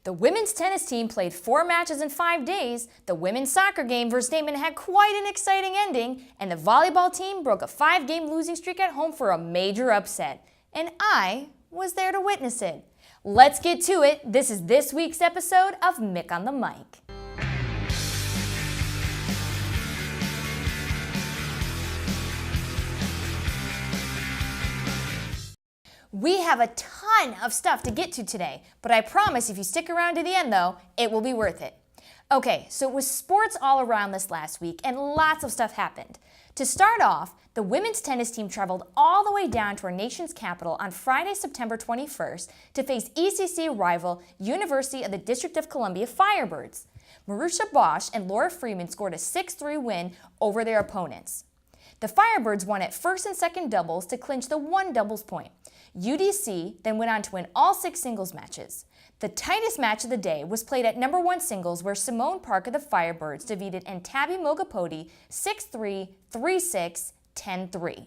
The women's tennis team played 4 matches in 5 days, the women's soccer game versus Damon had quite an exciting ending, and the volleyball team broke a 5-game losing streak at home for a major upset. And I was there to witness it. Let's get to it. This is this week's episode of Mick on the Mic. We have a ton of stuff to get to today, but I promise if you stick around to the end though, it will be worth it. Okay, so it was sports all around this last week and lots of stuff happened. To start off, the women's tennis team traveled all the way down to our nation's capital on Friday, September 21st to face ECC rival University of the District of Columbia Firebirds. Marusha Bosch and Laura Freeman scored a 6-3 win over their opponents. The Firebirds won at first and second doubles to clinch the 1 doubles point. UDC then went on to win all 6 singles matches. The tightest match of the day was played at number 1 singles where Simone Park of the Firebirds defeated Antabi Mogapodi 6-3, 3-6, 10-3.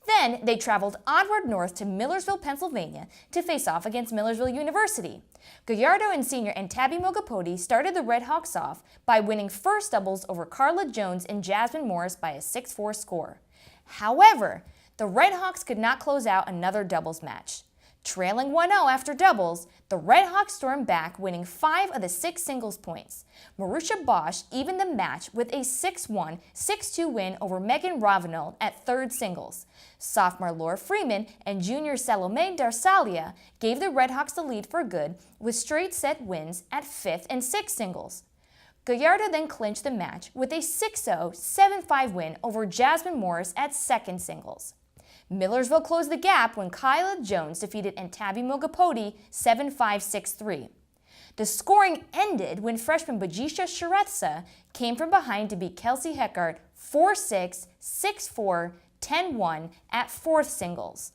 Then they traveled onward north to Millersville, Pennsylvania to face off against Millersville University. Gallardo and senior Antabi Mogapodi started the Red Hawks off by winning first doubles over Carla Jones and Jasmine Morris by a 6-4 score. However, the Red Hawks could not close out another doubles match. Trailing 1-0 after doubles, the Red Hawks stormed back, winning 5 of the 6 singles points. Marusha Bosch evened the match with a 6-1, 6-2 win over Megan Ravenel at third singles. Sophomore Laura Freeman and junior Salome Darsalia gave the Red Hawks the lead for good with straight set wins at 5th and 6th singles. Gallardo then clinched the match with a 6-0, 7-5 win over Jasmine Morris at second singles. Millersville closed the gap when Kyla Jones defeated Antabi Mogapodi 7-5, 6-3. The scoring ended when freshman Bajisha Sharetsa came from behind to beat Kelsey Heckart 4-6, 6-4, 10-1 at fourth singles.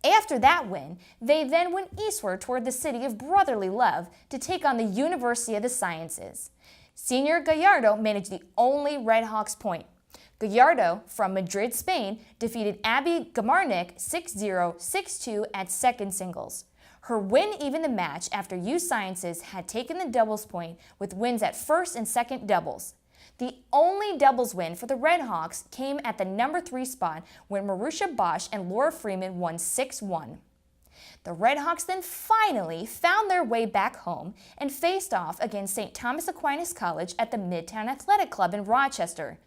After that win, they then went eastward toward the city of brotherly love to take on the University of the Sciences. Senior Gallardo managed the only Red Hawks point. Gallardo, from Madrid, Spain, defeated Abby Gamarnik 6-0, 6-2 at second singles. Her win evened the match after U Sciences had taken the doubles point with wins at first and second doubles. The only doubles win for the Red Hawks came at the number 3 spot when Marusha Bosch and Laura Freeman won 6-1. The Red Hawks then finally found their way back home and faced off against St. Thomas Aquinas College at the Midtown Athletic Club in Rochester.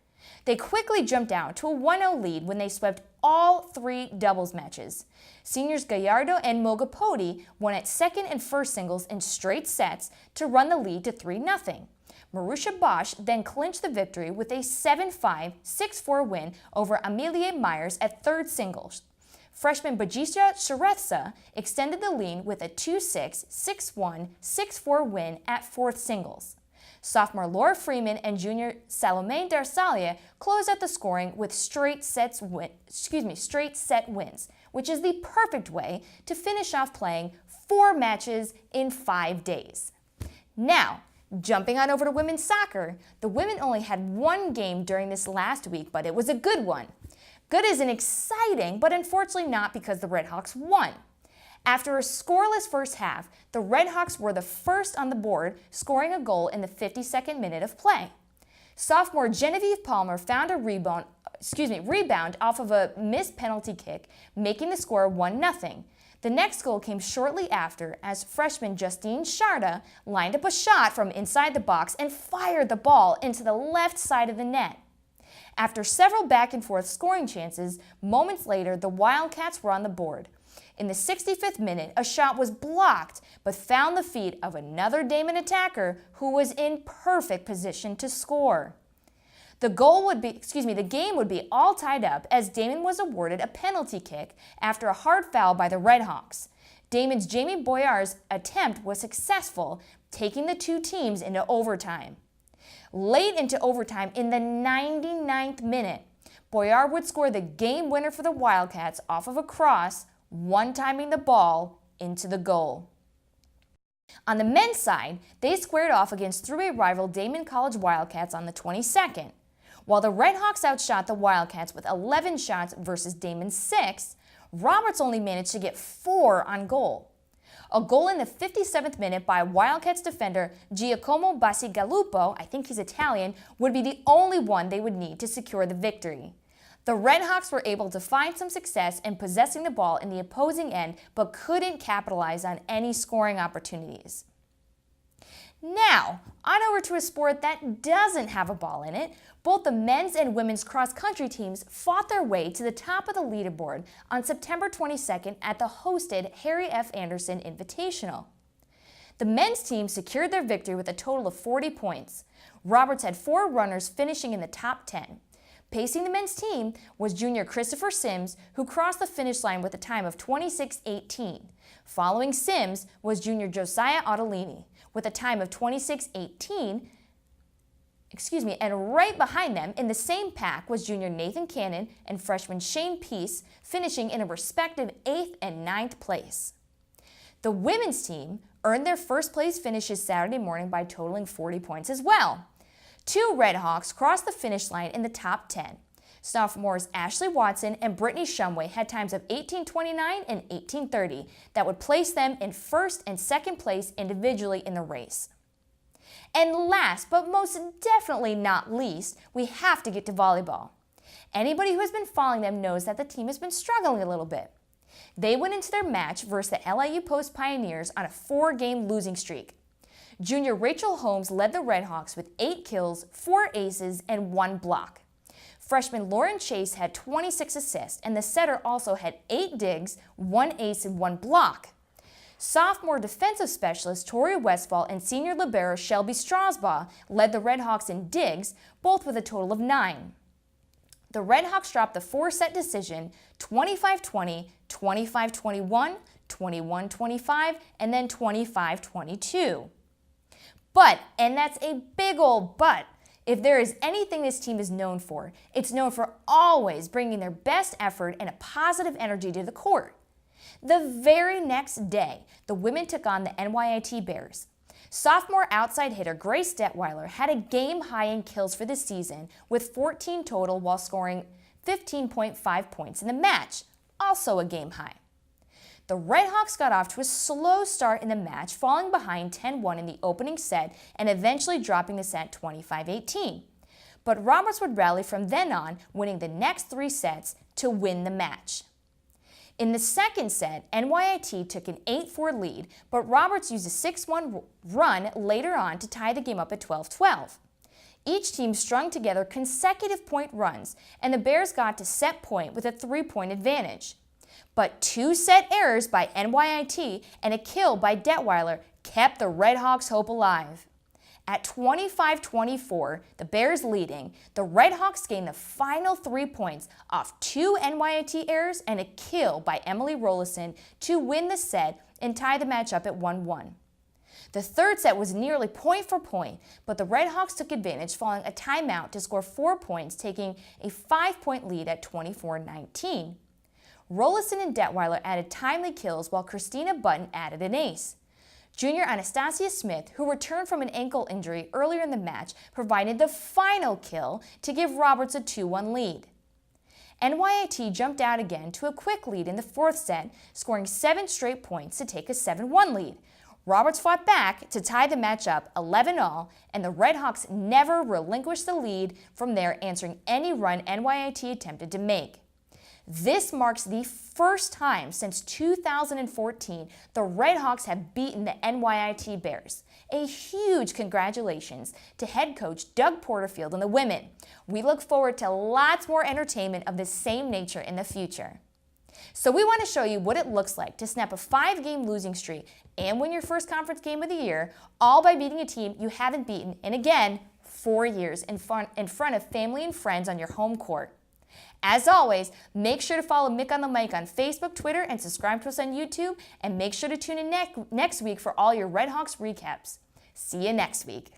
They quickly jumped out to a 1-0 lead when they swept all 3 doubles matches. Seniors Gallardo and Mogapodi won at second and first singles in straight sets to run the lead to 3-0. Marusha Bosch then clinched the victory with a 7-5, 6-4 win over Amelie Myers at third singles. Freshman Bajisha Sharetsa extended the lead with a 2-6, 6-1, 6-4 win at fourth singles. Sophomore Laura Freeman and junior Salome Darsalia closed out the scoring with straight set wins, which is the perfect way to finish off playing 4 matches in 5 days. Now, jumping on over to women's soccer, the women only had 1 game during this last week, but it was a good one. Good isn't exciting, but unfortunately not because the Red Hawks won. After a scoreless first half, the Red Hawks were the first on the board, scoring a goal in the 52nd minute of play. Sophomore Genevieve Palmer found a rebound off of a missed penalty kick, making the score 1-0. The next goal came shortly after as freshman Justine Sharda lined up a shot from inside the box and fired the ball into the left side of the net. After several back-and-forth scoring chances, moments later the Wildcats were on the board. In the 65th minute, a shot was blocked, but found the feet of another Damon attacker who was in perfect position to score. The game would be all tied up as Damon was awarded a penalty kick after a hard foul by the Red Hawks. Damon's Jamie Boyar's attempt was successful, taking the 2 teams into overtime. Late into overtime in the 99th minute, Boyar would score the game winner for the Wildcats off of a cross, one-timing the ball into the goal. On the men's side, they squared off against 3A rival Damon College Wildcats on the 22nd. While the Red Hawks outshot the Wildcats with 11 shots versus Damon's 6, Roberts only managed to get 4 on goal. A goal in the 57th minute by Wildcats defender Giacomo Bacigalupo, I think he's Italian, would be the only one they would need to secure the victory. The Redhawks were able to find some success in possessing the ball in the opposing end, but couldn't capitalize on any scoring opportunities. Now, on over to a sport that doesn't have a ball in it. Both the men's and women's cross-country teams fought their way to the top of the leaderboard on September 22nd at the hosted Harry F. Anderson Invitational. The men's team secured their victory with a total of 40 points. Roberts had 4 runners finishing in the top 10. Pacing the men's team was junior Christopher Sims, who crossed the finish line with a time of 26:18. Following Sims was junior Josiah Ottolini with a time of 26:18. And right behind them in the same pack was junior Nathan Cannon and freshman Shane Peace, finishing in a respective 8th and 9th place. The women's team earned their first place finishes Saturday morning by totaling 40 points as well. 2 Redhawks crossed the finish line in the top 10. Sophomores Ashley Watson and Brittany Shumway had times of 18:29 and 18:30 that would place them in first and second place individually in the race. And last, but most definitely not least, we have to get to volleyball. Anybody who has been following them knows that the team has been struggling a little bit. They went into their match versus the LIU Post Pioneers on a 4-game losing streak. Junior Rachel Holmes led the Redhawks with 8 kills, 4 aces, and 1 block. Freshman Lauren Chase had 26 assists, and the setter also had 8 digs, 1 ace, and 1 block. Sophomore defensive specialist Tori Westfall and senior libero Shelby Strasbaugh led the Redhawks in digs, both with a total of 9. The Redhawks dropped the 4-set decision 25-20, 25-21, 21-25, and then 25-22. But, and that's a big old but, if there is anything this team is known for, it's known for always bringing their best effort and a positive energy to the court. The very next day, the women took on the NYIT Bears. Sophomore outside hitter Grace Detweiler had a game high in kills for the season with 14 total while scoring 15.5 points in the match, also a game high. The Redhawks got off to a slow start in the match, falling behind 10-1 in the opening set and eventually dropping the set 25-18. But Roberts would rally from then on, winning the next 3 sets to win the match. In the second set, NYIT took an 8-4 lead, but Roberts used a 6-1 run later on to tie the game up at 12-12. Each team strung together consecutive point runs, and the Bears got to set point with a 3-point advantage. But 2 set errors by NYIT and a kill by Detweiler kept the Redhawks' hope alive. At 25-24, the Bears leading, the Redhawks gained the final 3 points off 2 NYIT errors and a kill by Emily Rollison to win the set and tie the match up at 1-1. The third set was nearly point for point, but the Redhawks took advantage following a timeout to score 4 points, taking a 5-point lead at 24-19. Rollison and Detweiler added timely kills while Christina Button added an ace. Junior Anastasia Smith, who returned from an ankle injury earlier in the match, provided the final kill to give Roberts a 2-1 lead. NYIT jumped out again to a quick lead in the 4th set, scoring 7 straight points to take a 7-1 lead. Roberts fought back to tie the match up 11-all, and the Redhawks never relinquished the lead from there, answering any run NYIT attempted to make. This marks the first time since 2014 the Redhawks have beaten the NYIT Bears. A huge congratulations to head coach Doug Porterfield and the women. We look forward to lots more entertainment of the same nature in the future. So we want to show you what it looks like to snap a 5-game losing streak and win your first conference game of the year, all by beating a team you haven't beaten in, again, 4 years in front of family and friends on your home court. As always, make sure to follow Mick on the Mic on Facebook, Twitter, and subscribe to us on YouTube. And make sure to tune in next week for all your Redhawks recaps. See you next week.